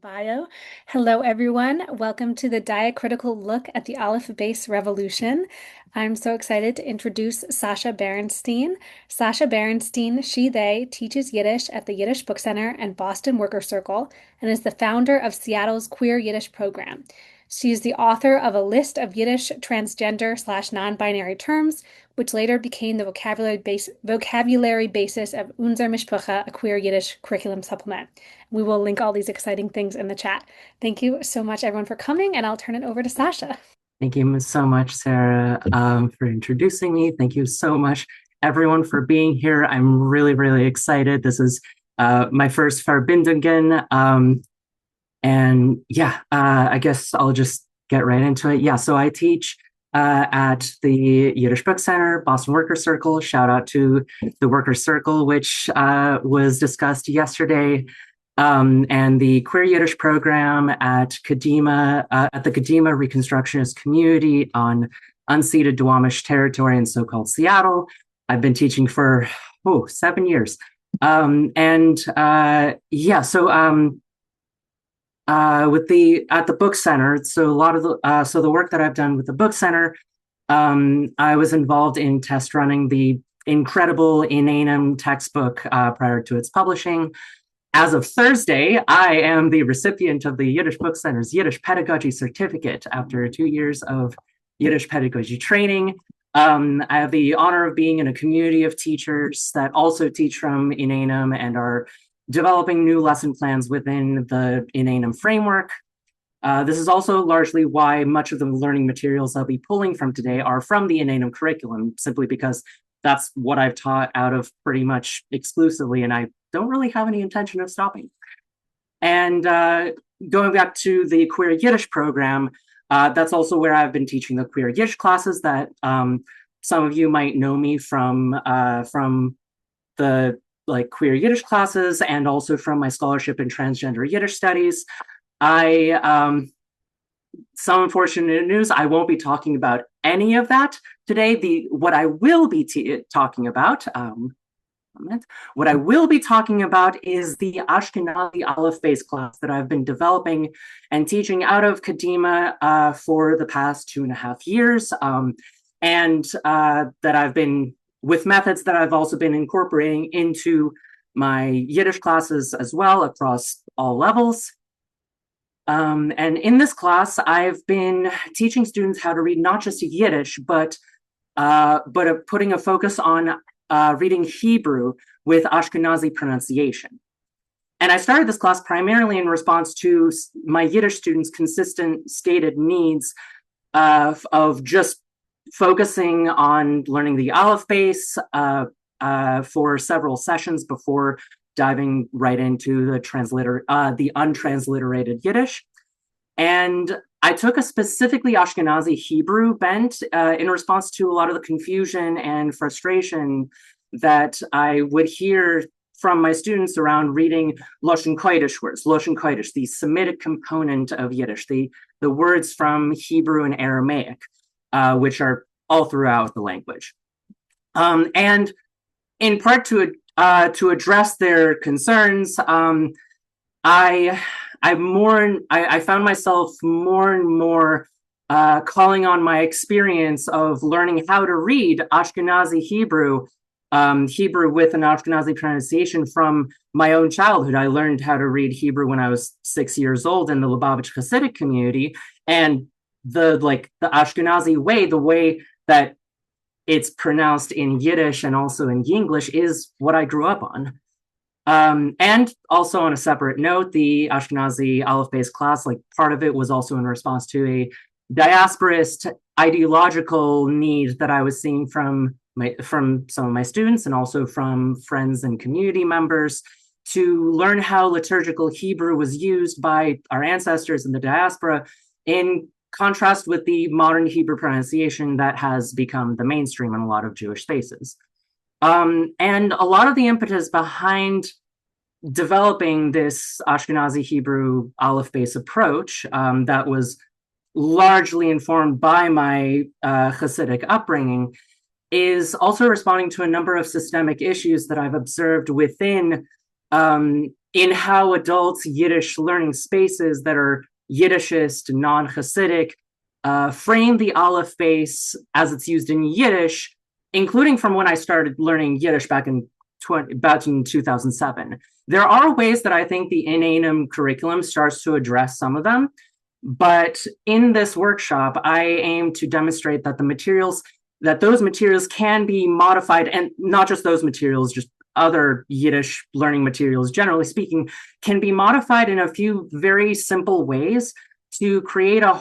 Bio. Hello, everyone. Welcome to the diacritical look at the Alef-Beys Revolution. I'm so excited to introduce Sasha Berenstein. Sasha Berenstein, she, they, teaches Yiddish at the Yiddish Book Center and Boston Worker Circle and is the founder of Seattle's Queer Yiddish program. She is the author of a list of Yiddish transgender/non-binary terms, which later became the vocabulary basis of Unser Mishpucha, a queer Yiddish curriculum supplement. We will link all these exciting things in the chat. Thank you so much, everyone, for coming, and I'll turn it over to Sasha. Thank you so much, Sarah, for introducing me. Thank you so much, everyone, for being here. I'm really, really excited. This is my first Farbindungen. I guess I'll just get right into it. Yeah, so I teach at the Yiddish Book Center, Boston Worker Circle. Shout out to the Worker Circle, which was discussed yesterday. And the Queer Yiddish program at Kadima, at the Kadima Reconstructionist community on unceded Duwamish territory in so-called Seattle. I've been teaching for 7 years. At the Book Center, so a lot of the work that I've done with the Book Center, I was involved in test running the incredible Inanum textbook prior to its publishing. As of Thursday, I am the recipient of the Yiddish Book Center's Yiddish Pedagogy Certificate after 2 years of Yiddish pedagogy training. I have the honor of being in a community of teachers that also teach from Inanum and are developing new lesson plans within the Inanum framework. This is also largely why much of the learning materials I'll be pulling from today are from the Inanum curriculum, simply because that's what I've taught out of pretty much exclusively, and I don't really have any intention of stopping. And going back to the Queer Yiddish program, that's also where I've been teaching the Queer Yiddish classes that some of you might know me from the Queer Yiddish classes and also from my scholarship in transgender Yiddish studies. Some unfortunate news, I won't be talking about any of that today. What I will be talking about is the Ashkenazi Alef-Beys class that I've been developing and teaching out of Kadima for the past 2.5 years, that I've been with methods that I've also been incorporating into my Yiddish classes as well across all levels. And in this class, I've been teaching students how to read not just Yiddish, but putting a focus on reading Hebrew with Ashkenazi pronunciation. And I started this class primarily in response to my Yiddish students' consistent stated needs of just focusing on learning the Alef-Beys for several sessions before diving right into the untransliterated Yiddish. And I took a specifically Ashkenazi Hebrew bent in response to a lot of the confusion and frustration that I would hear from my students around reading loshn koydesh words, loshn koydesh, the Semitic component of Yiddish, the words from Hebrew and Aramaic, which are all throughout the language. And in part to address their concerns, I found myself more and more calling on my experience of learning how to read Ashkenazi Hebrew, Hebrew with an Ashkenazi pronunciation from my own childhood. I learned how to read Hebrew when I was 6 years old in the Lubavitch Hasidic community, and the Ashkenazi way, the way that it's pronounced in Yiddish and also in English, is what I grew up on. And also on a separate note, the Ashkenazi Alef-Beys class, part of it was also in response to a diasporist ideological need that I was seeing from some of my students and also from friends and community members to learn how liturgical Hebrew was used by our ancestors in the diaspora in contrast with the modern Hebrew pronunciation that has become the mainstream in a lot of Jewish spaces. And a lot of the impetus behind developing this Ashkenazi Hebrew Alef-Beys approach that was largely informed by my Hasidic upbringing is also responding to a number of systemic issues that I've observed within in how adults Yiddish learning spaces that are Yiddishist, non-Hasidic, frame the Alef-Beys as it's used in Yiddish, including from when I started learning Yiddish back in 2007. There are ways that I think the in-Einem curriculum starts to address some of them, but in this workshop, I aim to demonstrate that those materials can be modified, and not just those materials, just other Yiddish learning materials, generally speaking, can be modified in a few very simple ways to create a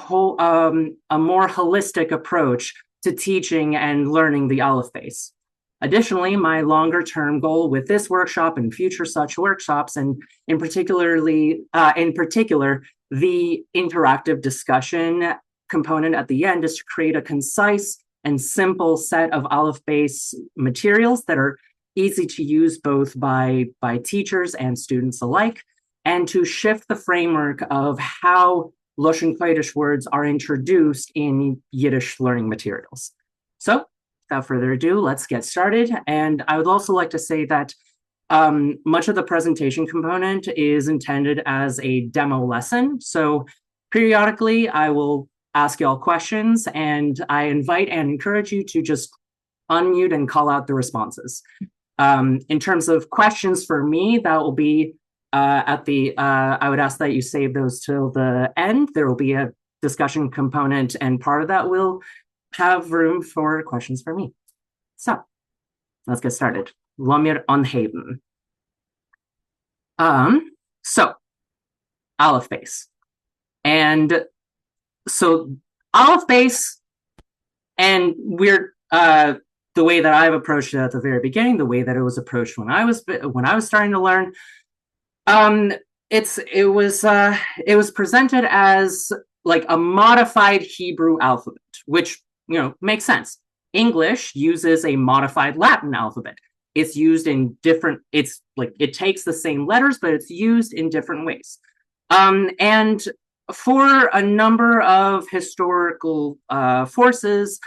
more holistic approach to teaching and learning the Alef-Beys. Additionally, my longer-term goal with this workshop and future such workshops, and in particular, the interactive discussion component at the end, is to create a concise and simple set of Alef-Beys materials that are easy to use both by teachers and students alike, and to shift the framework of how loshn koydesh words are introduced in Yiddish learning materials. So, without further ado, let's get started. And I would also like to say that much of the presentation component is intended as a demo lesson. So periodically, I will ask you all questions, and I invite and encourage you to just unmute and call out the responses. In terms of questions for me, that will be I would ask that you save those till the end. There will be a discussion component, and part of that will have room for questions for me. So let's get started. Lomir onheben. So Alef-Beys. And so Alef-Beys, and we're the way that I've approached it at the very beginning, the way that it was approached when I was starting to learn, it was presented as like a modified Hebrew alphabet, which makes sense. English uses a modified Latin alphabet. It's used in different. It's like it takes the same letters, but it's used in different ways. And for a number of historical forces,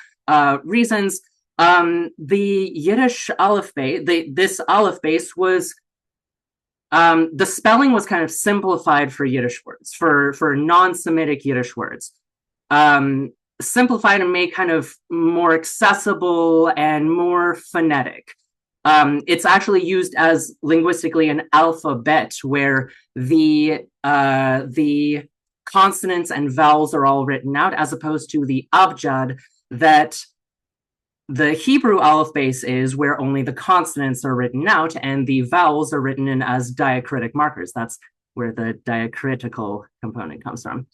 reasons, the Yiddish Alef-Beys, this Alef-Beys was, the spelling was kind of simplified for Yiddish words, for non-Semitic Yiddish words. Simplified and made kind of more accessible and more phonetic. It's actually used as linguistically an alphabet, where the consonants and vowels are all written out, as opposed to the abjad that the Hebrew Alef-Beys is, where only the consonants are written out and the vowels are written in as diacritic markers. That's where the diacritical component comes from.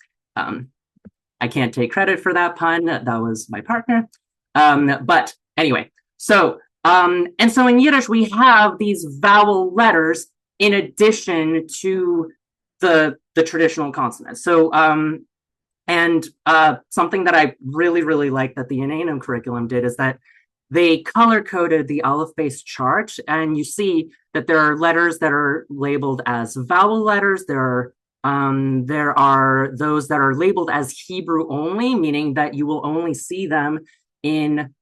I can't take credit for that pun. That was my partner. But anyway, so and so in Yiddish, we have these vowel letters in addition to the traditional consonants. So something that I really, really like that the in-Einem curriculum did is that they color-coded the Alef-Beys chart, and you see that there are letters that are labeled as vowel letters. There are those that are labeled as Hebrew only, meaning that you will only see them in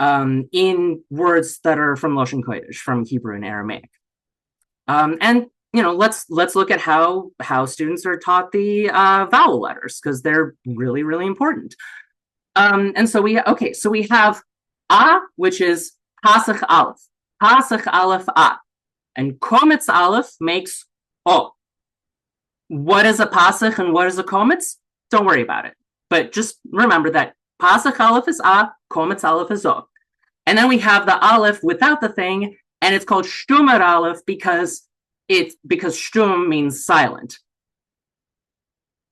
words that are from loshn koydesh, from Hebrew and Aramaic. And let's look at how students are taught the vowel letters, because they're really, really important. And so we have A, which is pasach aleph, A, and kometz aleph makes O. What is a pasach and what is a kometz? Don't worry about it, but just remember that pasach aleph is A, kometz aleph is O. And then we have the aleph without the thing, and it's called shtumer aleph because shtum means silent.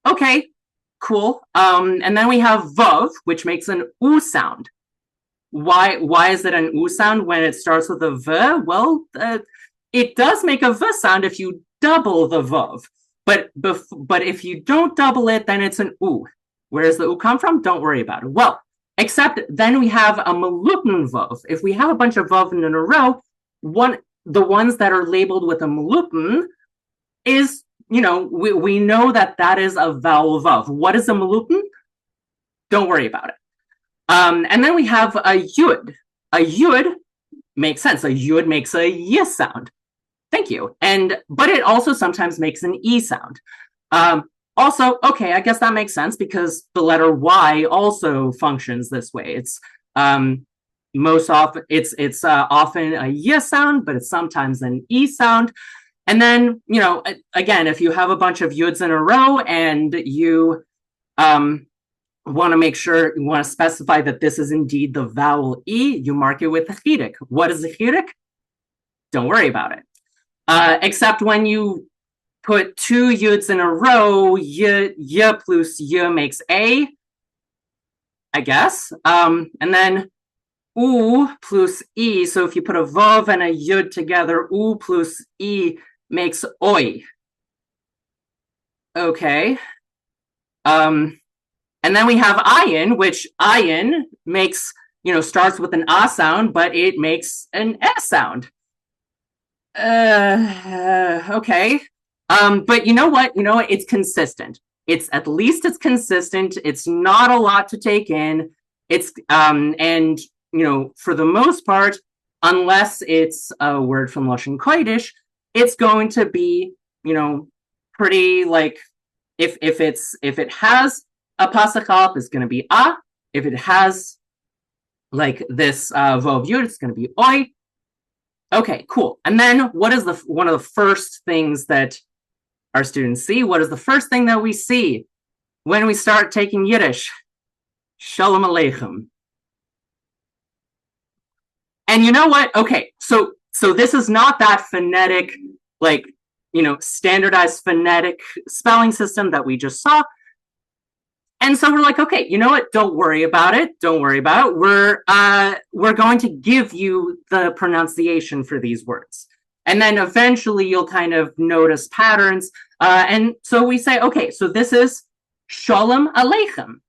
Okay, cool. And then we have vav, which makes an u sound. Why is it an u sound when it starts with a v? Well, it does make a v sound if you double the vav. But if you don't double it, then it's an u. Where does the u come from? Don't worry about it. Well, except then we have a malupin vav. If we have a bunch of vav in a row, the ones that are labeled with a malupin is, we know that is a vowel vav. What is a malupin? Don't worry about it. And then we have a yud. A yud makes sense. A yud makes a y sound. Thank you. But it also sometimes makes an E sound. Also, okay, I guess that makes sense because the letter Y also functions this way. It's most often it's often a Y sound, but it's sometimes an E sound. And then, again, if you have a bunch of yuds in a row and you want to make sure, you want to specify that this is indeed the vowel E, you mark it with a chirik. What is a chirik? Don't worry about it. Except when you put two yuds in a row, y plus y makes A, I guess. And then U plus E. So if you put a vav and a yud together, U plus E makes oi. Okay. And then we have ayin, which ayin makes, starts with an a sound, but it makes an s sound. Okay. But you know what? It's consistent. At least it's consistent. It's not a lot to take in. It's, and, for the most part, unless it's a word from loshn koydesh, it's going to be, pretty like, if it has a pasach, it's going to be a. If it has like this vov yud, it's going to be oi. Okay, cool. And then what is one of the first things that our students see? What is the first thing that we see when we start taking Yiddish? Shalom Aleichem. And you know what? Okay, so this is not that phonetic, like, standardized phonetic spelling system that we just saw. And so we're like, okay, you know what? Don't worry about it. Don't worry about it. We're going to give you the pronunciation for these words. And then eventually you'll kind of notice patterns. And so we say, okay, so this is Shalom Aleichem.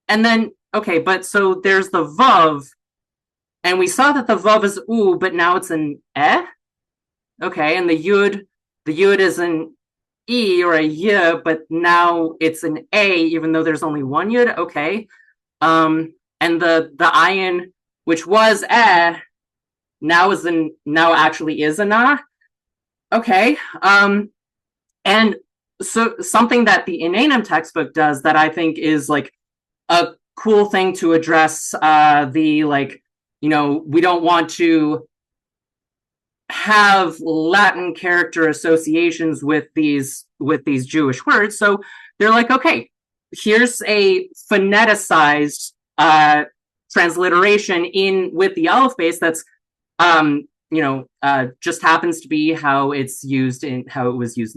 And then, okay, but so there's the Vav. And we saw that the Vav is U, but now it's an Eh. Okay, and the Yud is an E or a Y, but now it's an A, even though there's only one Yud. Okay. And the ayin, which was Eh, now actually is an A. Okay. And so something that the Enanum textbook does that I think is like a cool thing to address we don't want to have Latin character associations with these Jewish words. So they're like, okay, here's a phoneticized transliteration with the Alef-Beys that's just happens to be how it was used in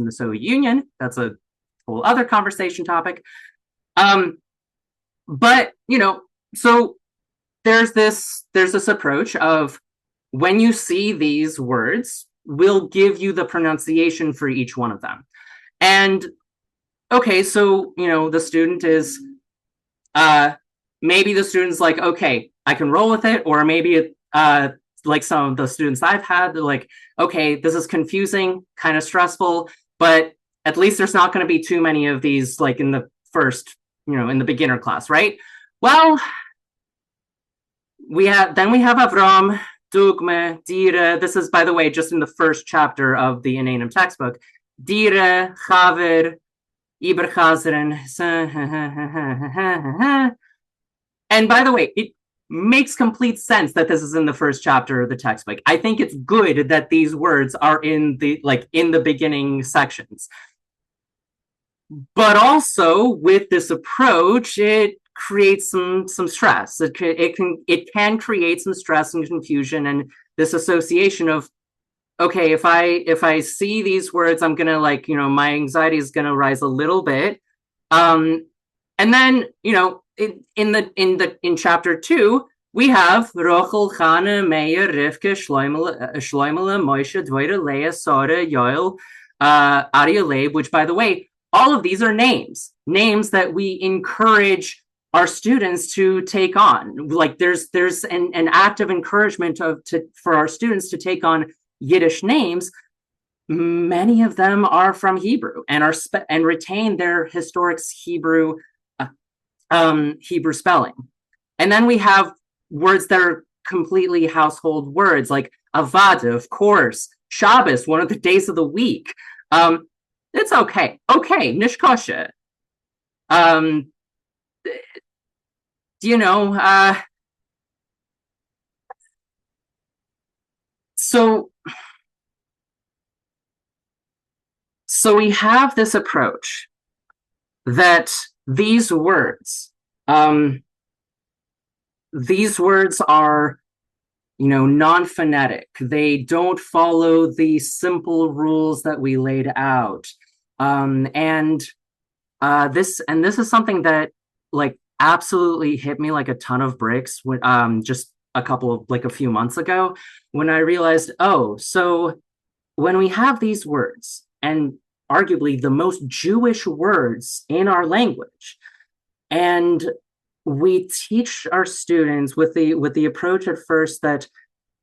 the Soviet Union. That's a whole other conversation topic. But so there's this approach of, when you see these words, we'll give you the pronunciation for each one of them. And okay, so the student is maybe the student's like, okay, I can roll with it, or maybe like some of the students I've had, they're like, okay, this is confusing, kind of stressful, but at least there's not going to be too many of these like in the first, in the beginner class, right? Well, we have Avram, Dugme, Dire. This is, by the way, just in the first chapter of the Enanum textbook. Dire, Chaver, Iber Chazeren. And by the way, it makes complete sense that this is in the first chapter of the textbook. I think it's good that these words are in the beginning sections. But also with this approach, it creates some stress. It can create some stress and confusion, and this association of, okay, if I see these words, I'm gonna my anxiety is gonna rise a little bit. And then in chapter 2 we have Rochel, Chana, Meir, Rivka, Shloimele, Moshe, Dvoira, Leah, Sora, Yoel, Aria, Leib, which, by the way, all of these are names that we encourage our students to take on. Like there's an active encouragement for our students to take on Yiddish names. Many of them are from Hebrew and retain their historic Hebrew spelling. And then we have words that are completely household words, like avada, of course, Shabbos, one of the days of the week. It's okay. Okay, nishkosha. Um, you know, so we have this approach that these words are, non-phonetic. They don't follow the simple rules that we laid out. And this is something that like absolutely hit me like a ton of bricks when just a few months ago, when I realized, oh, so when we have these words, and arguably the most Jewish words in our language, and we teach our students with the approach at first that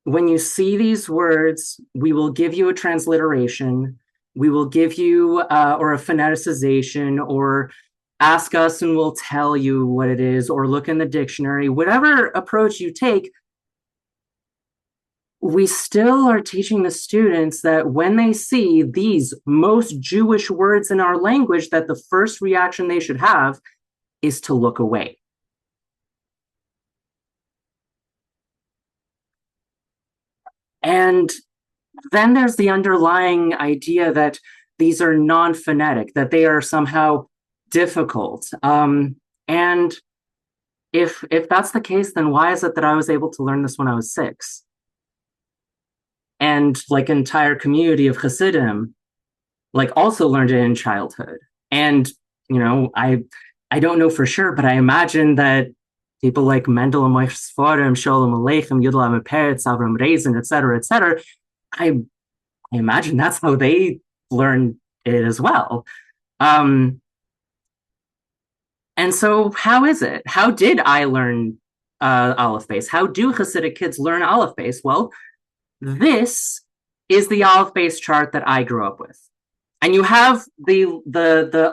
when you see these words, we will give you a transliteration, we will give you or a phoneticization, or ask us and we'll tell you what it is, or look in the dictionary. Whatever approach you take, we still are teaching the students that when they see these most Jewish words in our language, that the first reaction they should have is to look away. And then there's the underlying idea that these are non-phonetic, that they are somehow difficult. And if that's the case, then why is it that I was able to learn this when I was 6? And like an entire community of Hasidim, like also learned it in childhood. And, I don't know for sure, but I imagine that people like Mendel and Moshe Sforim, Sholem Aleichem, Yudla Peretz, Avram Rezen, etc., I imagine that's how they learned it as well. And so how is it? How did I learn Alef-Beys? How do Hasidic kids learn Alef-Beys? Well, this is the Alef-Beys chart that I grew up with. And you have the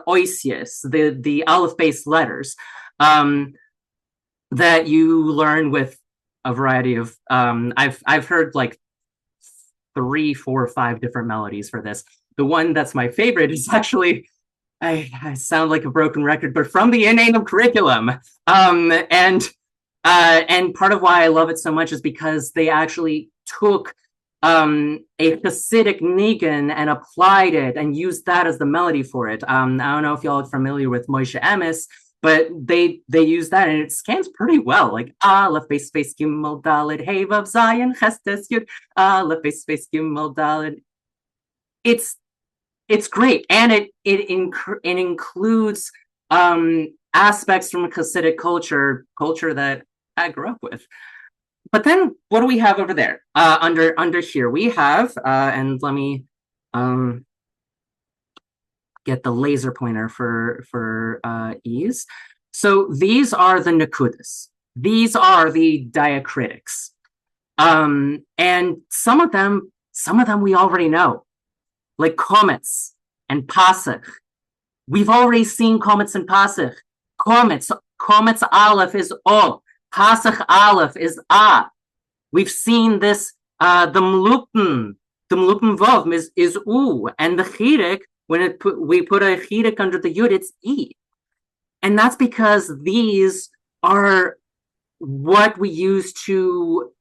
oisius, the Alef-Beys letters that you learn with a variety of I've heard like 3, 4, 5 different melodies for this. The one that's my favorite is actually, I sound like a broken record, but from the Inanum curriculum. And part of why I love it so much is because they actually took a Hasidic nigun and applied it and used that as the melody for it. I don't know if y'all are familiar with Moshe Emes, but they use that and it scans pretty well. Like Alef-Beys space Gimel Daled Hey Vav Zayin Chestes Yud Alef-Beys space Gimel Daled. It's great, and it includes aspects from Hasidic culture that I grew up with. But then what do we have over there? Under here we have, and let me get the laser pointer for ease. So these are the nekudes. These are the diacritics. And some of them we already know, like komets and pasach. We've already seen komets and pasach. Komets aleph is o. Pasach aleph is a. We've seen this. The mlupn vov is u, and the chirek, when we put a chirek under the yud, it's e, and that's because these are what we use to.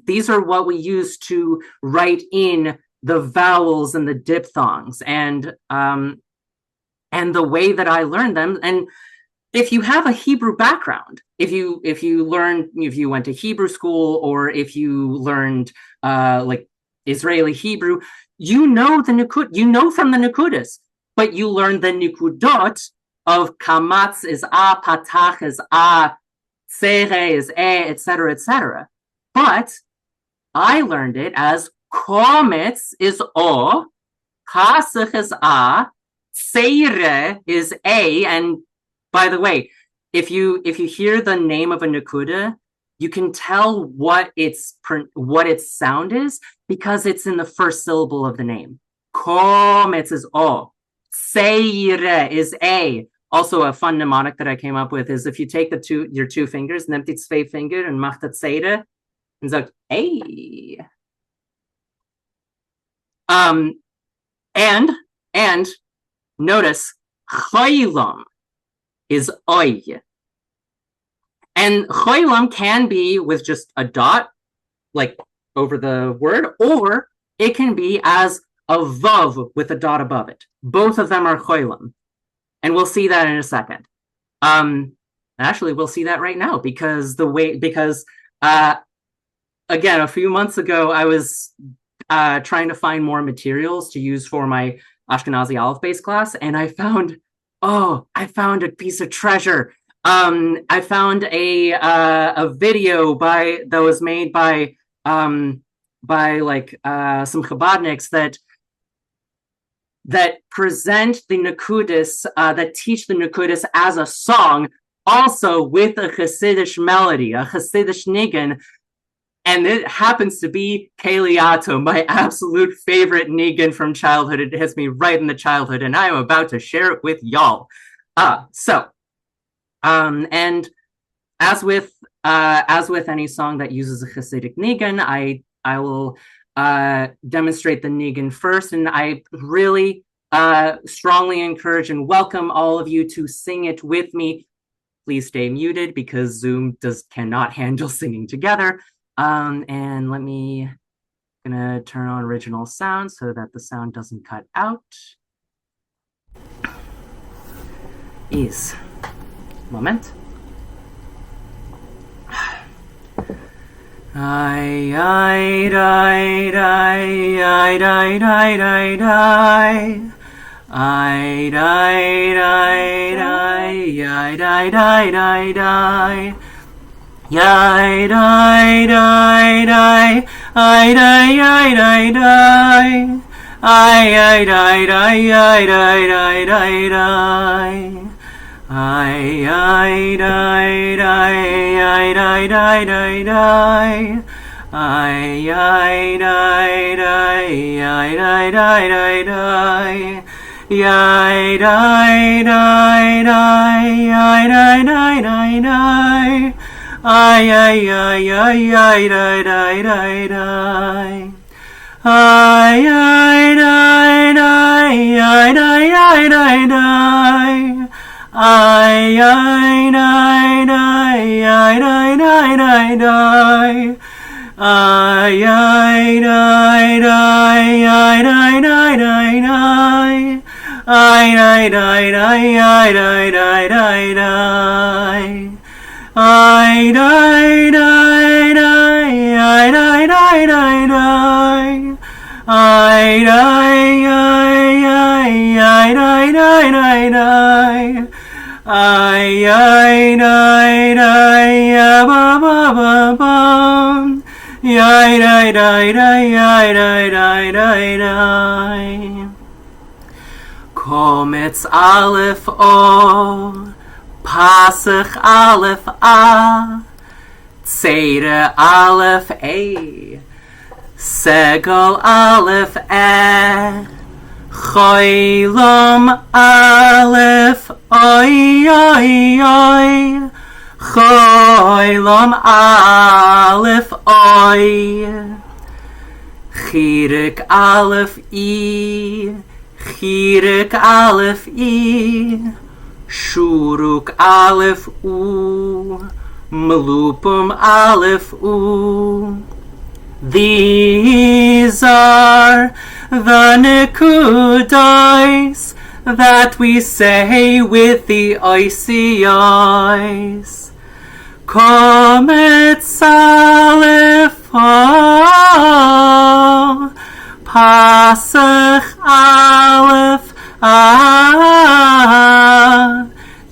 These are what we use to write in the vowels and the diphthongs, and the way that I learned them. And if you have a Hebrew background, if you went to Hebrew school, or if you learned like Israeli Hebrew, you know the nekud, from the nekudes, but you learn the nekudot of kamatz is a, patach is a, sere is e, etc., etc. But I learned it as komets is o, pasach is a, seire is a. And by the way, if you hear the name of a nekuda, you can tell what its sound is because it's in the first syllable of the name. Komets is o, seire is a. Also, a fun mnemonic that I came up with is if you take your two fingers, nehmt die zwei Finger and macht das seire, and sagt a. Um, and notice choylom is oy. And choylom can be with just a dot, like over the word, or it can be as a vav with a dot above it. Both of them are choylom. And we'll see that in a second. Actually, we'll see that right now because again, a few months ago, I was trying to find more materials to use for my Ashkenazi Alef-Beys class, and I found a piece of treasure. I found a video that was made by some Chabadniks that present the nekudes, that teach the nekudes as a song, also with a Hasidic melody, a Hasidic nigun. And it happens to be Keliato, my absolute favorite nigun from childhood. It hits me right in the childhood, and I am about to share it with y'all. And as with any song that uses a Hasidic nigun, I will demonstrate the nigun first, and I really strongly encourage and welcome all of you to sing it with me. Please stay muted because Zoom cannot handle singing together. And gonna turn on original sound so that the sound doesn't cut out. Moment. Kometz Aleph O, Pasach Aleph A, Tzedek Aleph A, Segel Aleph E, Choylom Aleph Oy Oy Oy, Choylom Aleph Oy, Chirek Aleph I, Chirek Aleph I, Shuruk Aleph U, Melupum Aleph U. These are the nekudes that we say with the icy eyes. Kometz Aleph O, Pasach Aleph A,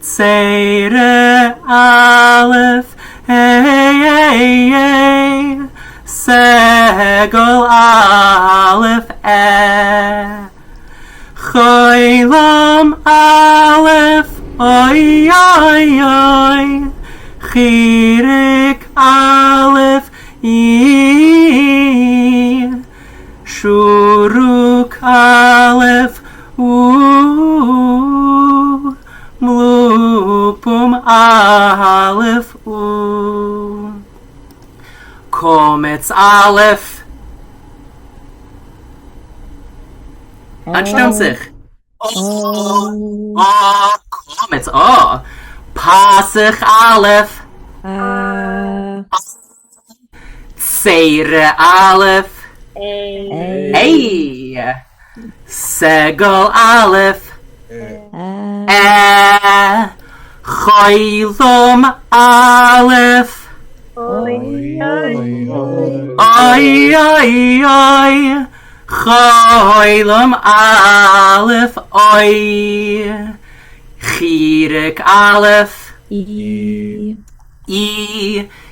Tzedek Aleph A, Segel Aleph E, Choylom Aleph Oy Oy Oy, Chirek Aleph I, Shuruk Aleph U, Mlupum Aleph U. Kometz Aleph Anstimmt sich. Oh. Komm jetzt. Oh. Pasach Aleph. Seire Aleph. Hey. Segel Aleph. Choylom Aleph. Oi, oi, oi. Choylom Aleph. Oi. Chirek Aleph. E.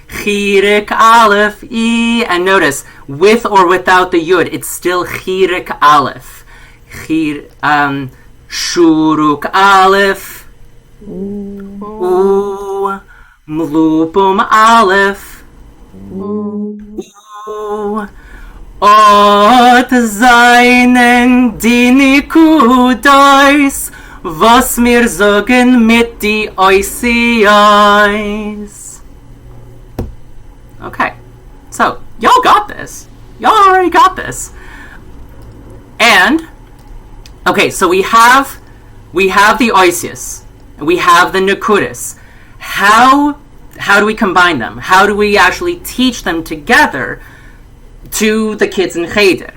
Chirek Aleph. E. And notice, with or without the yud, it's still Chirek Aleph. Shuruk Aleph. Ooh. Mlupum Aleph. Ooh. Ot seinen die nekudes, was mir sagen mit die Oisiais. Okay, so y'all got this. Y'all already got this. And okay, so we have the oisius, we have the nekudes. How do we combine them? How do we actually teach them together to the kids in Cheder?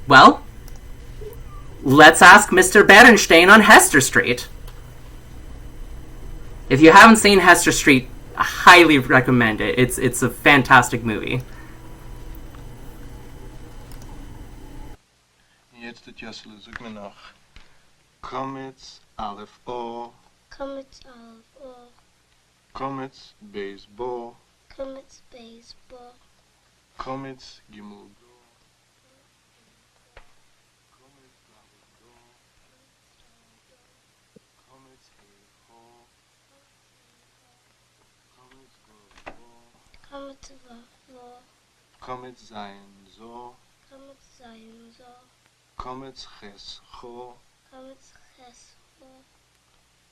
Well, let's ask Mr. Berenstein on Hester Street. If you haven't seen Hester Street, I highly recommend it. It's a fantastic movie. Jetzt het Jassel, zoek me nog. Comets, Alef O. Comets, Alef O. Comets, Beis Bo. Comets, Beis Bo. Comets, Gimel Do. Comets, Lamed Do. Comets, He Ho. Comets, Vav Bo. Comets, Vav Bo. Comets, Zayin Zo. Comets, Zayin Zo. Comets, Ches Cho. Comets, Ches Cho.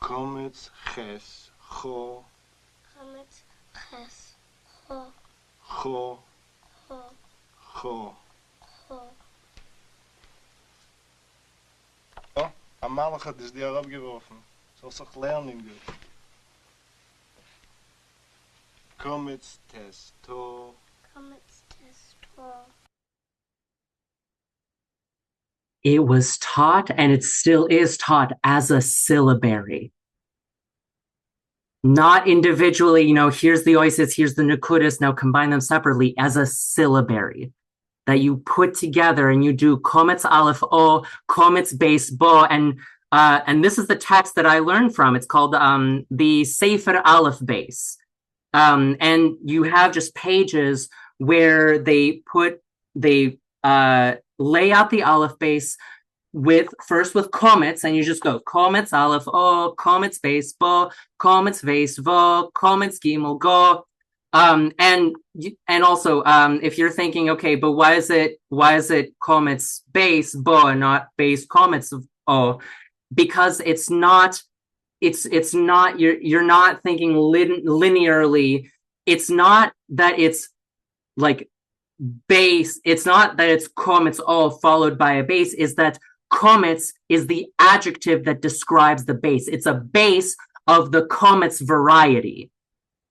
Comets, Ches Cho. Comets, Ches Cho. Cho. Cho. Cho. Cho. Oh, Amalig hat es dir abgeworfen. Sollst auch lernen gut. Comets, Testo. Comets, Testo. It was taught, and it still is taught, as a syllabary. Not individually, here's the oisis, here's the nekudes, now combine them separately, as a syllabary that you put together, and you do komets aleph o, komets beis bo, and this is the text that I learned from. It's called the Sefer Alef-Beys. And you have just pages where they lay out the Alef-Beys first with komets, and you just go komets aleph o, komets beis bo, komets beis vo, komets gimel go, and also if you're thinking, okay, but why is it komets beis bo and not beis komets o? Because it's not you're not thinking linearly. It's not that it's like base. It's not that it's komets all followed by a base. Is that komets is the adjective that describes the base. It's a base of the komets variety.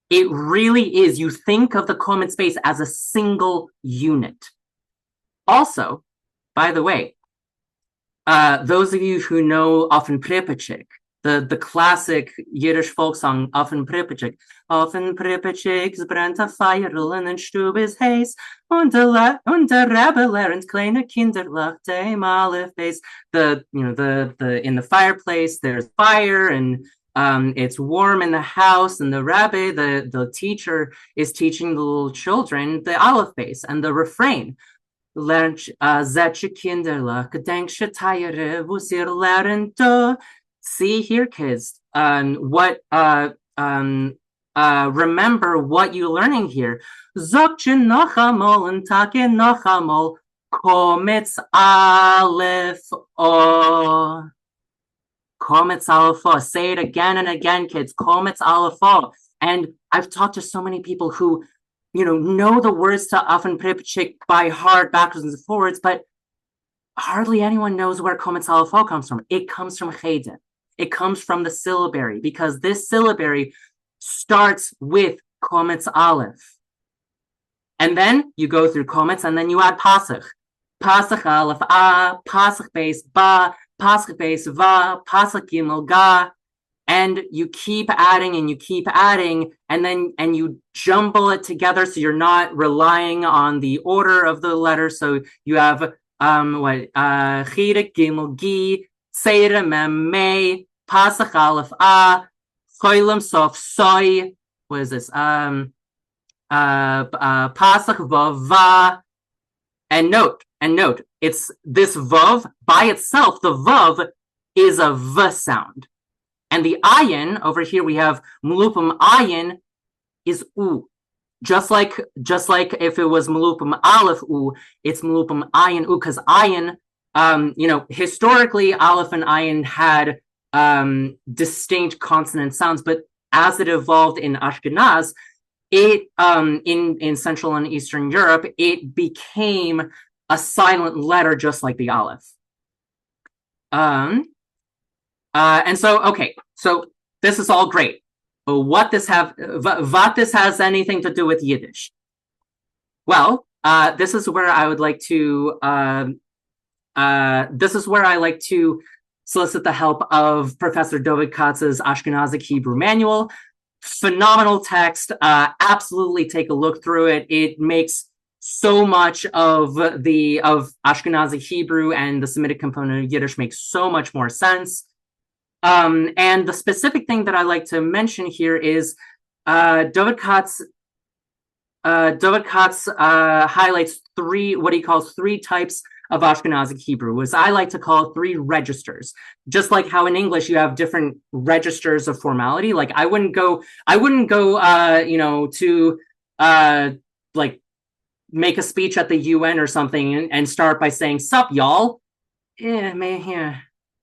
It really is. You think of the komets base as a single unit. Also, by the way, those of you who know Offen Pripachik, the classic Yiddish folk song, Offen Pripachik. Offen Pripachik, brennt a Feuerl in den Stub is heiß, und der Rebbe lernt kleine Kinder lacht dem Alef-Beys. In the fireplace, there's fire, and it's warm in the house, and the Rebbe, the teacher, is teaching the little children the Alef-Beys and the refrain. Lernt zetje Kinderlach, gedenk shetayere, wus ihr lernt do. See here, kids, remember what you're learning here. Zokje noch amol and take noch amol, komets aleph o. Komets aleph o. Say it again and again, kids. Komets aleph o. And I've talked to so many people who, know the words to Offen Pripachik by heart, backwards and forwards, but hardly anyone knows where kometz aleph ho comes from. It comes from cheder. It comes from the syllabary, because this syllabary starts with kometz aleph. And then you go through kometz, and then you add pasach. Pasach aleph a, pasach beis ba, pasach beis va, pasach gimel ga. And you keep adding and you keep adding, and you jumble it together, so you're not relying on the order of the letters. So you have chirek gimel gi, seira mem me, pasach aleph a, choilem sof soy. What is this? Pasach vav va. And note, it's this vav by itself. The vav is a v sound. And the ayin over here, we have mulupum ayin is u. Just like if it was mulupum aleph u, it's mulupum ayin u, because ayin, historically aleph and ayin had distinct consonant sounds, but as it evolved in Ashkenaz, it in Central and Eastern Europe, it became a silent letter, just like the aleph. And so, okay, so this is all great, but what this has anything to do with Yiddish? Well, this is where I would like to solicit the help of Professor David Katz's Ashkenazi Hebrew manual. Phenomenal text. Absolutely take a look through it. It makes so much of Ashkenazi Hebrew and the Semitic component of Yiddish makes so much more sense. And the specific thing that I like to mention here is David Katz highlights what he calls three types of Ashkenazi Hebrew, as I like to call three registers. Just like how in English you have different registers of formality. Like I wouldn't go to like make a speech at the UN or something and start by saying "Sup, y'all."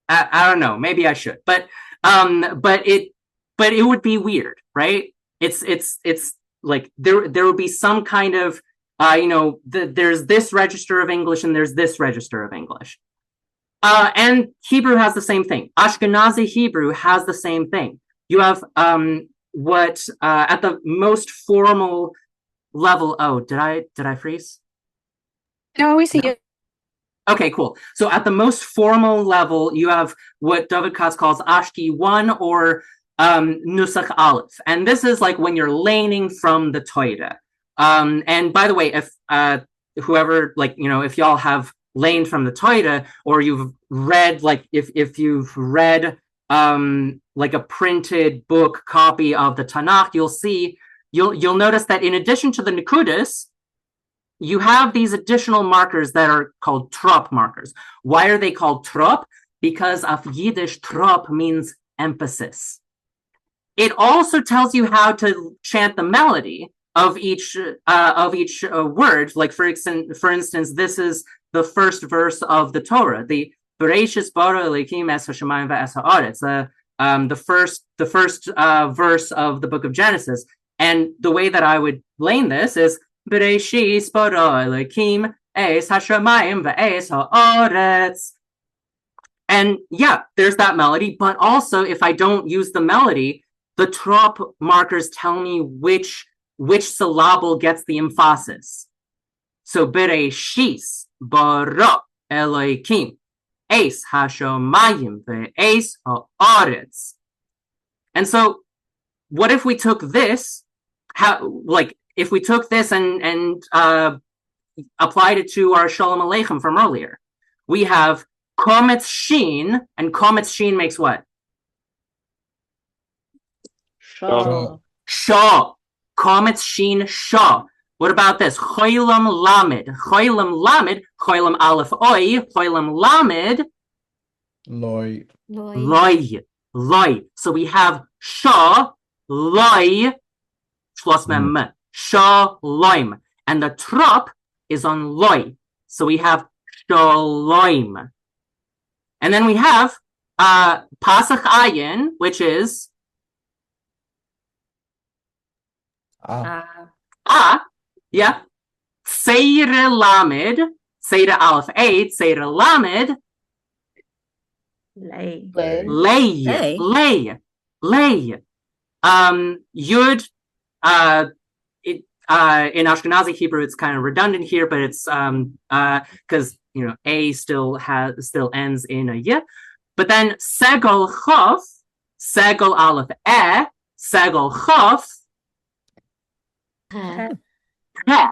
I don't know. Maybe I should, but it would be weird, right? It's like there would be some kind of there's this register of English and there's this register of English, and Hebrew has the same thing. Ashkenazi Hebrew has the same thing. You have what at the most formal level. Oh, did I freeze? No, we see you. Okay, cool. So at the most formal level, you have what David Katz calls Ashki 1 or Nusach Aleph. And this is like when you're laning from the Torah. And by the way, if whoever, if y'all have laned from the Torah, or you've read, if you've read like a printed book copy of the Tanakh, you'll notice that in addition to the nekudes, you have these additional markers that are called trop markers. Why are they called trop? Because of Yiddish, trop means emphasis. It also tells you how to chant the melody of each word. Like for instance, this is the first verse of the Torah, the Bereshis bara Elokim es hashamayim ve'es haaretz, the first verse of the book of Genesis. And the way that I would lane this is Bereshis bara Elokim es hashamayim ve'es haaretz. And yeah, there's that melody, but also if I don't use the melody, the trop markers tell me which syllable gets the emphasis. So Bereshis bara Elokim es hashamayim ve'es haaretz. And so what if we took this, if we took this and applied it to our Shalom Aleichem from earlier? We have kometz shin, and kometz shin makes what? Shah. Shah. Kometz shin shah. What about this? Choilam lamed. Choilam lamed. Choilam aleph oi. Choilam lamed. Loi. Loi. So we have shah, loi, schloss mem, shah, loim. And the trop is on loi. So we have shaloim. And then we have pasach ayin, which is yeah. Seire lamed, Seder Aleph eight, Seder Lamed, Lay. lay. Yud, in Ashkenazi Hebrew, it's kind of redundant here, but it's because a still ends in a y. But then segol chof, segol aleph segol chof, peh.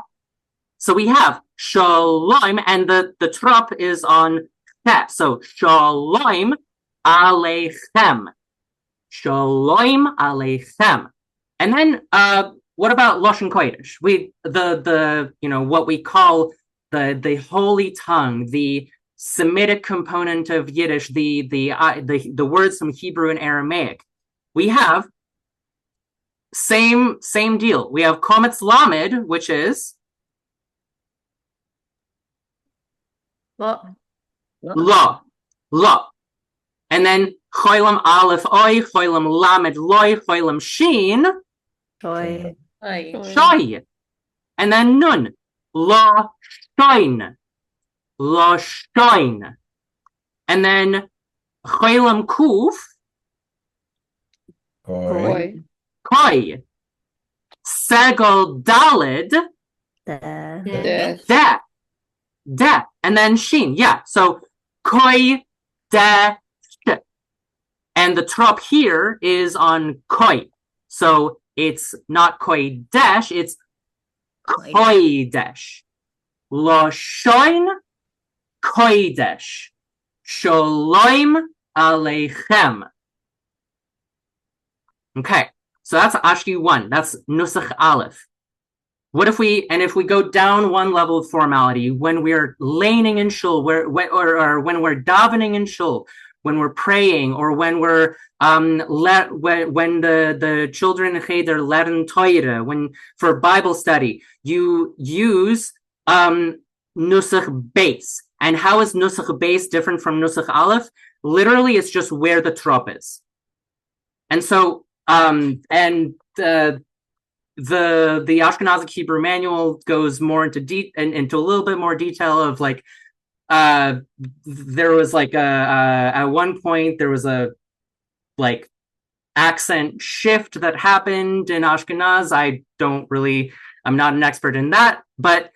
So we have shalom, and the trop is on peh. So shalom aleichem. Shalom aleichem. And then what about loshn koydesh? What we call the holy tongue, the Semitic component of Yiddish, the words from Hebrew and Aramaic. We have same deal. We have kometz lamed, which is lo. And then choilam aleph oi, choilam lamed loy, choilam shin, Shoy. shoy. And then nun, loshn. And then choilam kuf, Koi. koy. Segol dalid, de. And then shin. Yeah. So koydesh. And the trop here is on koy. So it's not koydesh, it's koydesh. Loshn koydesh. Shalom aleichem. Okay, so that's Ashki 1. That's Nusach Aleph. What if we go down one level of formality, when we're laning in shul, or when we're davening in shul, when we're praying, or when we're when the children in cheder learn Torah, when for Bible study, you use Nusach Beis. And how is Nusach Beis different from Nusach Aleph? Literally, it's just where the trop is. And so the Ashkenazi Hebrew manual goes more into a little bit more detail of like there was like at one point there was a like accent shift that happened in Ashkenaz. I'm not an expert in that, but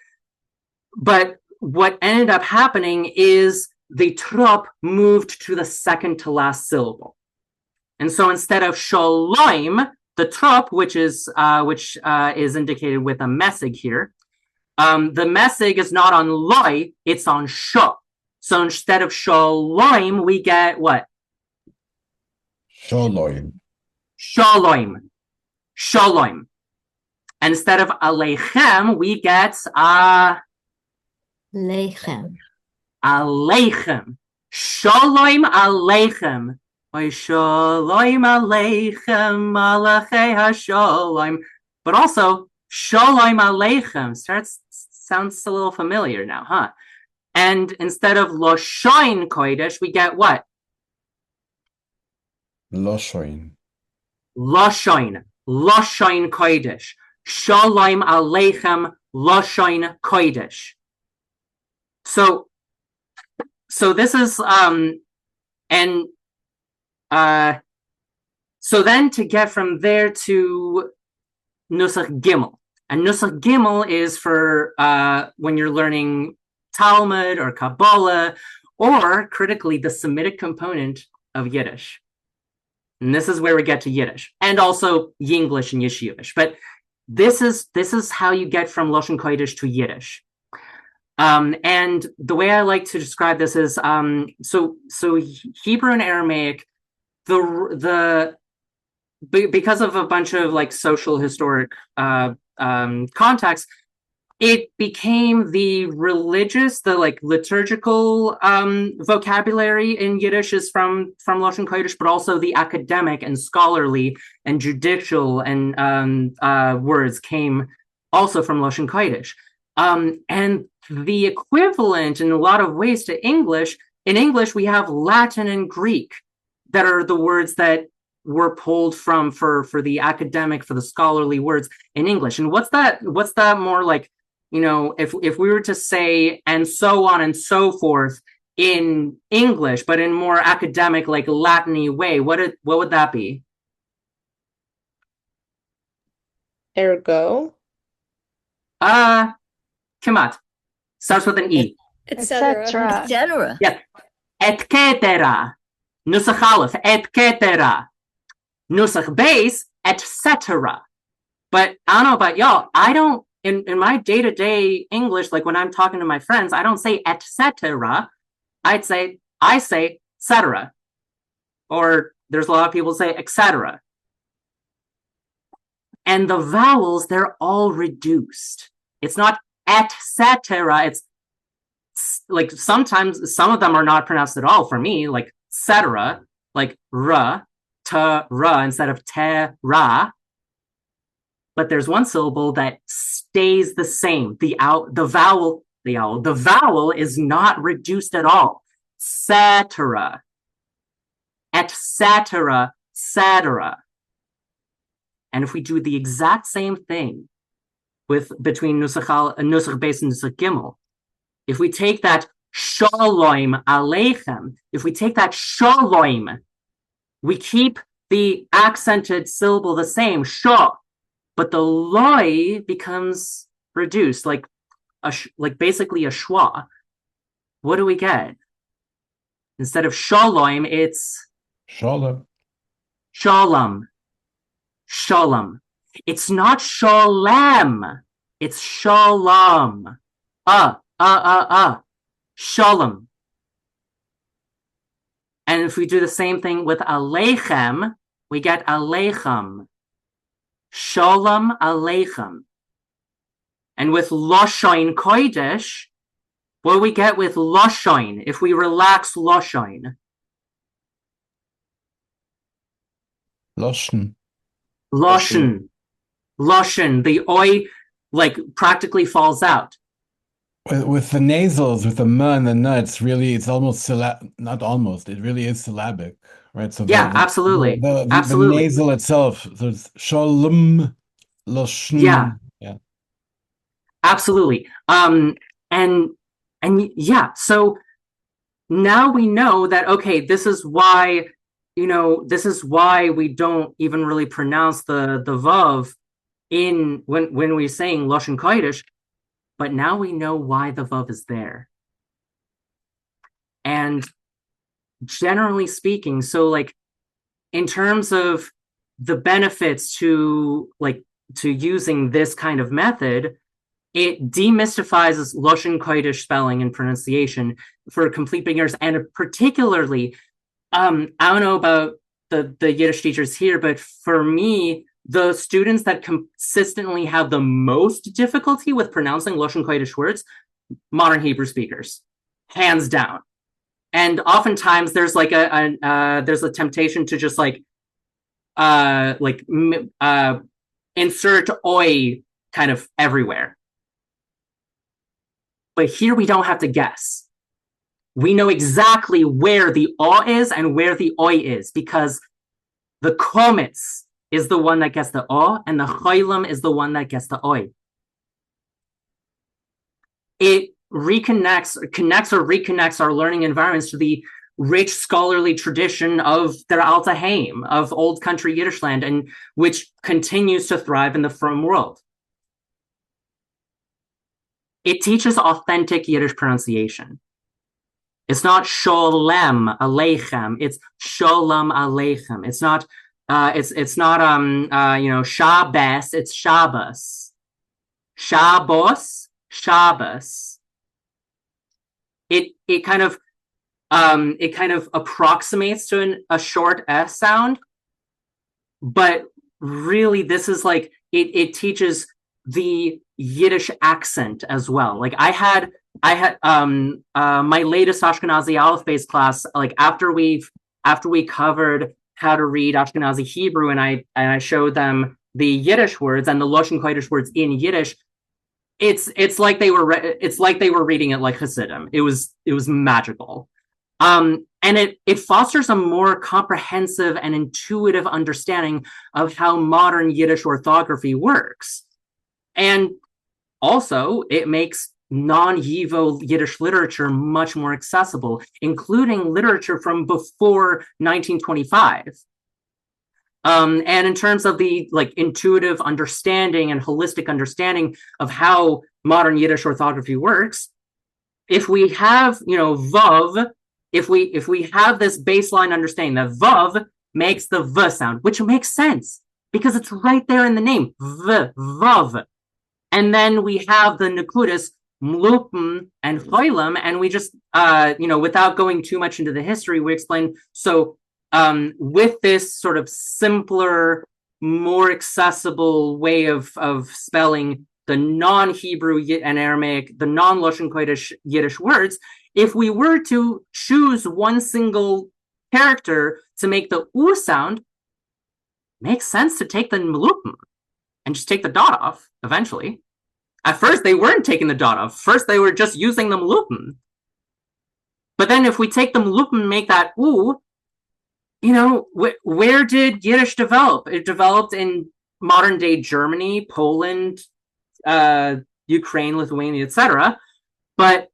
what ended up happening is the trop moved to the second to last syllable. And so instead of shalom, the trop, which is indicated with a mesig here, the mesig is not on loy, it's on sho. So instead of shalom, we get what? Shalom. Shalom. And instead of aleichem, we get Lechem. aleichem. Shalom aleichem. Shalom aleichem, malachei hashalom. But also, shalom aleichem sounds a little familiar now, huh? And instead of loshn koydesh, we get what? Loshn. Loshn koydesh. Shalom aleichem, loshn koydesh. So this is so then to get from there to Nusach Gimel. And Nusach Gimel is for when you're learning Talmud or Kabbalah, or critically the Semitic component of Yiddish. And this is where we get to Yiddish, and also Yinglish and Yeshivish. But this is how you get from Loshn Kodesh to Yiddish. And the way I like to describe this is so Hebrew and Aramaic, because of a bunch of like social historic context, it became the religious, the like liturgical vocabulary in Yiddish is from Loshn Kodesh, but also the academic and scholarly and judicial and words came also from Loshn Kodesh. And the equivalent in a lot of ways to English, in English we have Latin and Greek that are the words that were pulled from for the academic, for the scholarly words in English. And what's that more like if we were to say and so on and so forth in English, but in more academic, like Latin-y way, what would that be? Ergo. Kemat. Starts with an E. Etc. Etc. Yes. Et cetera. Nusach Aleph, et cetera. Nusach Beis, etc. But I don't know about y'all, I don't, in my day-to-day English, like when I'm talking to my friends, I don't say etc. I say cetera. Or there's a lot of people say etc. And the vowels, they're all reduced. It's not etc. It's like sometimes some of them are not pronounced at all for me, like cetera, like ra, ta, ra instead of te, ra. But there's one syllable that stays the same. The vowel is not reduced at all. Cetera, etc., cetera. And if we do the exact same thing between Nusach Beis and Nusach Gimel, if we take that shalom aleichem, if we take that shalom, we keep the accented syllable the same, shah, but the loy becomes reduced, like basically a schwa. What do we get? Instead of shalom, it's Shalom. shalom. Shalom. It's not shalem. It's shalom. Shalom. And if we do the same thing with aleichem, we get aleichem. Shalom aleichem. And with loshn koydesh, what do we get with loshn if we relax loshn? Loshn. Loshn. The oi practically falls out. With the nasals, with the m and the n, it's almost not almost, it really is syllabic, right? So yeah, absolutely. The nasal itself, so it's shalom, loshn. Yeah. Absolutely. And yeah, so now we know that, okay, this is why we don't even really pronounce the vav when we're saying loshn koydesh, but now we know why the vav is there. And generally speaking, so like in terms of the benefits to using this kind of method, it demystifies loshn koydesh spelling and pronunciation for complete beginners, and particularly, I don't know about the Yiddish teachers here, but for me, the students that consistently have the most difficulty with pronouncing loshn koydesh words, modern Hebrew speakers, hands down. And oftentimes there's like there's a temptation to just insert oi kind of everywhere. But here we don't have to guess. We know exactly where the aw is and where the oi is, because the kometz is the one that gets the aw and the choylem is the one that gets the oi. It reconnects our learning environments to the rich scholarly tradition of der Alte Heim, of old country Yiddishland, and which continues to thrive in the frum world. It teaches authentic Yiddish pronunciation. It's not sholem aleichem. It's sholem aleichem. It's not Shabbos. It's Shabbos. Shabbos. It kind of approximates to a short s sound, but really this is like it teaches the Yiddish accent as well. Like I had my latest Ashkenazi Alef-Beys class, like after we covered how to read Ashkenazi Hebrew, and I showed them the Yiddish words and the loshn koydesh words in Yiddish. It's like they were reading it like Hasidim. It was magical. And it fosters a more comprehensive and intuitive understanding of how modern Yiddish orthography works. And also, it makes non-Yivo Yiddish literature much more accessible, including literature from before 1925. And in terms of the intuitive understanding and holistic understanding of how modern Yiddish orthography works, if we have, vav, if we have this baseline understanding that vav makes the v sound, which makes sense because it's right there in the name, vav. And then we have the nekudes, mlupim and choilim, and we just, without going too much into the history, we explain, so with this sort of simpler, more accessible way of spelling the non-Hebrew and Aramaic, the non-loshn koydesh Yiddish words, if we were to choose one single character to make the u sound, makes sense to take the mlupim and just take the dot off eventually. At first, they weren't taking the dot off. First, they were just using the mlupim. But then if we take the mlupim and make that u, where did Yiddish develop? It developed in modern day Germany, Poland, Ukraine, Lithuania, etc. But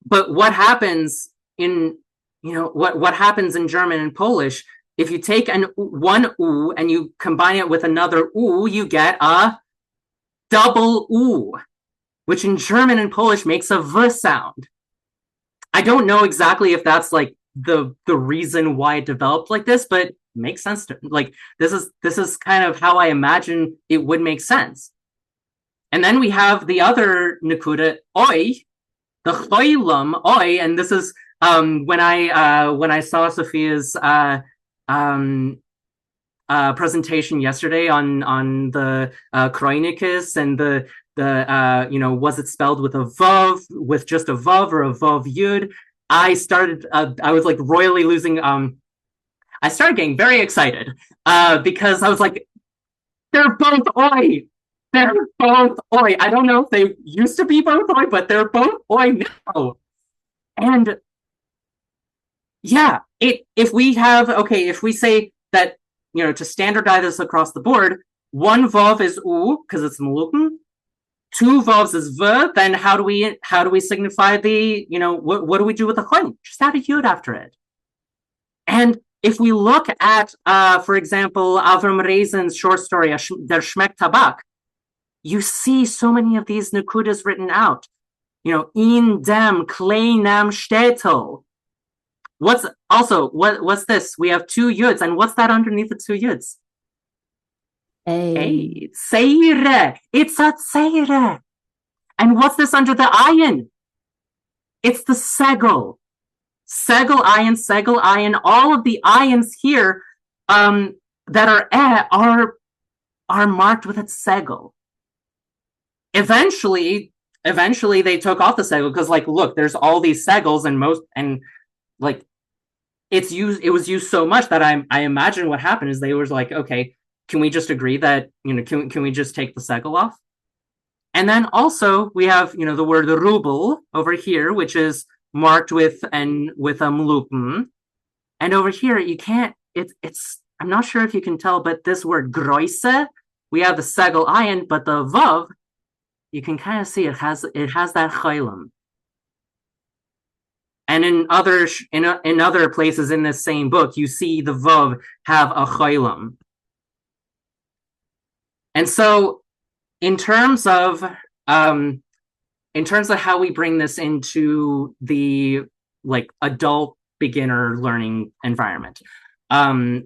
what happens in what happens in German and Polish? If you take one u and you combine it with another u, you get a double u, which in German and Polish makes a v sound. I don't know exactly if that's the reason why it developed like this, but it makes sense to this is kind of how I imagine it would make sense. And then we have the other nekuda, oi, the choilam, oi, and this is when I saw Sophia's presentation yesterday on the Kroinikis and the was it spelled with a vav, with just a vav or a vav yud? I was royally losing. I started getting very excited because I was like, they're both oi. They're both oi. I don't know if they used to be both oi, but they're both oi now. And yeah, if we say that, to standardize this across the board, one vav is u because it's mlupim, two vavs is v, then how do we signify the, what do we do with the cholim? Just add a yud after it. And if we look at, for example, Avram Reisen's short story, Der Schmeckt Tabak, you see so many of these nekudas written out. In dem kleinem shtetl. What's this? We have two yuds, and what's that underneath the two yuds? A tseire. It's a tseire. And what's this under the ayin? It's the segel. Segel ayin. All of the ayins here that are marked with its segel. Eventually they took off the segel because look, there's all these segels and it was used so much that I imagine what happened is they were okay, can we just agree that, can we just take the segel off? And then also we have, the word ruble over here, which is marked with a mlupim. And over here, you can't, I'm not sure if you can tell, but this word groise, we have the segel ayin, but the vav, you can kind of see it has that cholim. And in other places in this same book, you see the vav have a cholim. And so, in terms of how we bring this into the adult beginner learning environment, at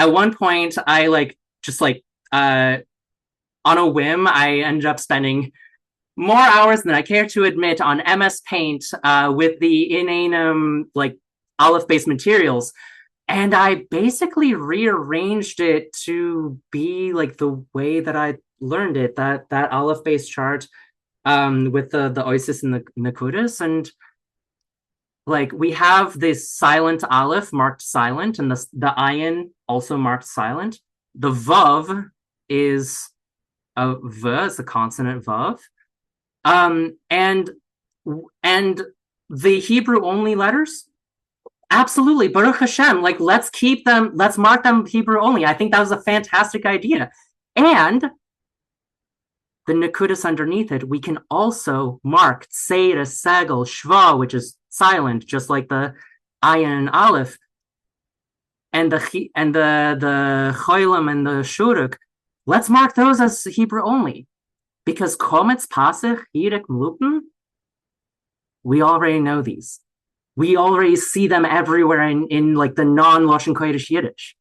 one point on a whim, I ended up spending more hours than I care to admit on MS Paint with the inanum Alef-Beys materials. And I basically rearranged it to be the way that I learned it, that Alef-Beys chart with the oasis and the nekudes. And we have this silent aleph marked silent, and the ayin also marked silent. The vav is a v, it's a consonant vav. And the Hebrew only letters, absolutely, Baruch Hashem, let's mark them Hebrew only. I think that was a fantastic idea. And the nekudes underneath it, we can also mark tseira, segel, shva, which is silent, just like the ayin and aleph, and the choylem and the shuruk. Let's mark those as Hebrew only, because kometz, pasich, hirik, mlupin, we already know these. We already see them everywhere in like the non-loshn koydesh Yiddish.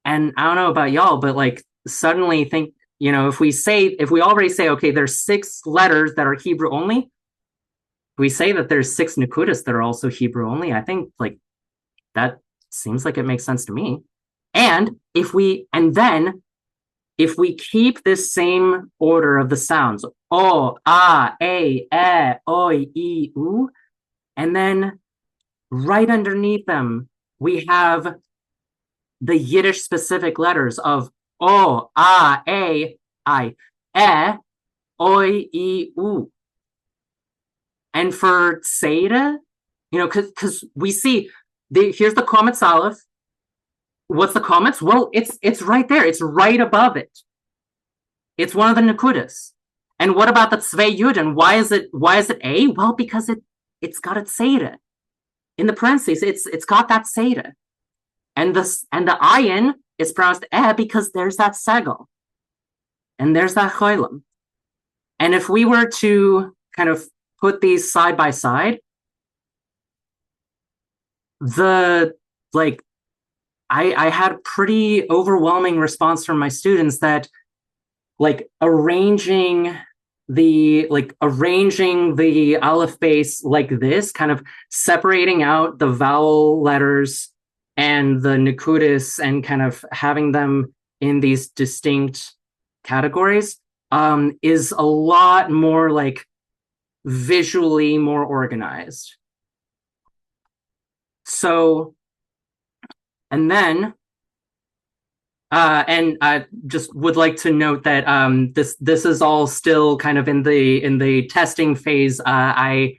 And I don't know about y'all, but like suddenly think, if we already say, okay, there's 6 letters that are Hebrew only, we say that there's 6 nekudes that are also Hebrew only, I think like that seems like it makes sense to me. And if we keep this same order of the sounds, o, a, e, oi, I, u, and then right underneath them, we have the Yiddish specific letters of o, a, e, I, oi, I, u. And for Tseira, because we see, here's the kometz aleph. What's the kometz? Well, it's right there. It's right above it. It's one of the nekudes. And what about the tzvei yud? And why is it a? Well, because it's got a tseira. In the parentheses, it's got that tseira. And the ayin is pronounced because there's that segel. And there's that choylem. And if we were to kind of put these side by side, I had pretty overwhelming response from my students that like arranging the Alef-Beys like this, kind of separating out the vowel letters and the nekudes and kind of having them in these distinct categories is a lot more like visually more organized. So, and then, and I just would like to note that this is all still kind of in the testing phase. I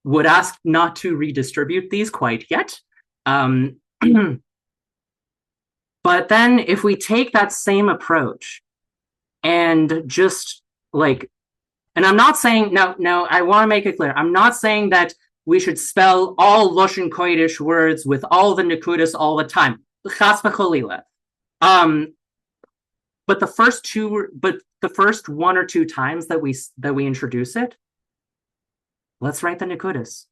would ask not to redistribute these quite yet. But then if we take that same approach and just like, and I'm not saying, no, I want to make it clear. I'm not saying that we should spell all loshn koydesh words with all the nekudes all the time. Chas v'cholila. But the first 1 or 2 times that we introduce it, let's write the nekudes.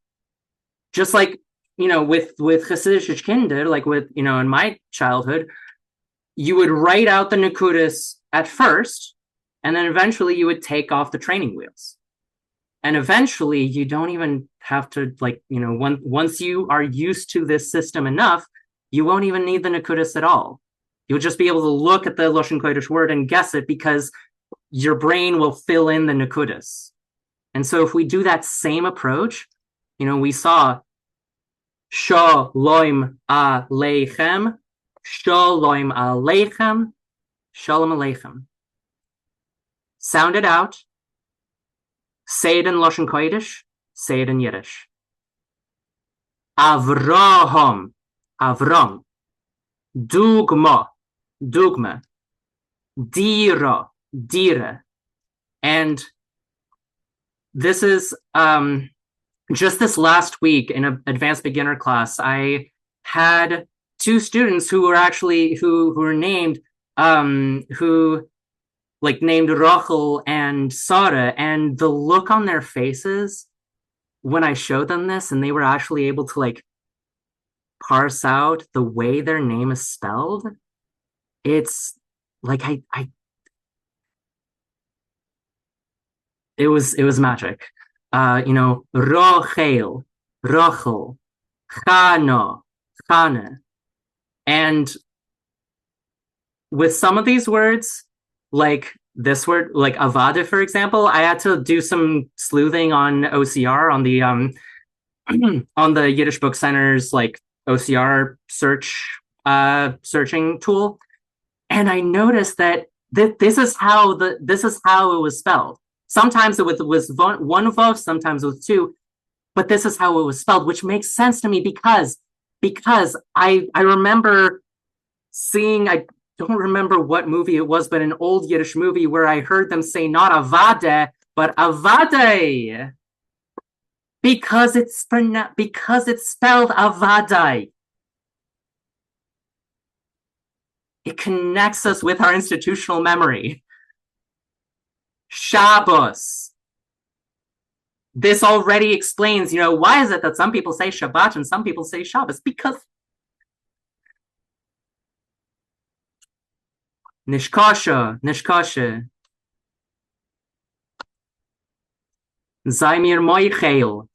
Just like, with Hasidic kinder, like with, in my childhood, you would write out the nekudes at first, and then eventually you would take off the training wheels. And eventually you don't even have to, like, once you are used to this system enough, you won't even need the nekudes at all. You'll just be able to look at the loshn koydesh word and guess it because your brain will fill in the nekudes. And so if we do that same approach, we saw Shalom Aleichem, Shalom Aleichem, Shalom Aleichem. Sound it out. Say it in loshn koydesh. Say it in Yiddish. Avram. Dugma. Dira. And this is just this last week in an advanced beginner class, I had 2 students who were named named Rachel and Sarah, and the look on their faces when I showed them this and they were actually able to like parse out the way their name is spelled, it's like it was magic. Rochel, Chane. And with some of these words, like this word, like avada, for example, I had to do some sleuthing on OCR, on the on the Yiddish Book Center's like OCR searching tool, and I noticed that this is how it was spelled. Sometimes it was one vav, sometimes it was 2, but this is how it was spelled, which makes sense to me because I remember seeing, don't remember what movie it was, but an old Yiddish movie where I heard them say not avade, but avade. Because it's spelled avadai. It connects us with our institutional memory. Shabbos. This already explains, why is it that some people say Shabbat and some people say Shabbos? Because nishkasha. Zaimir moichel.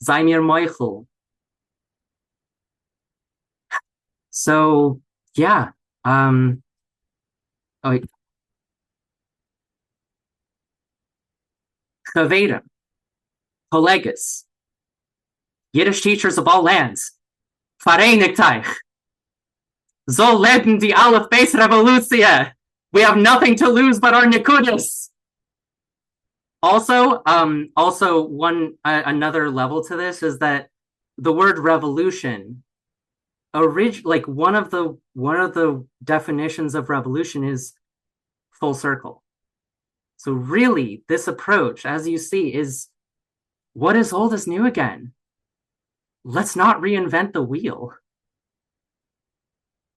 So, yeah. Chavedim, collegas, Yiddish teachers of all lands, Vereinigteich, so leben die Alef-Beys Revolution. We have nothing to lose but our nekudes. Also, another level to this is that the word revolution, one of the definitions of revolution is full circle. So really, this approach, as you see, is what is old is new again. Let's not reinvent the wheel.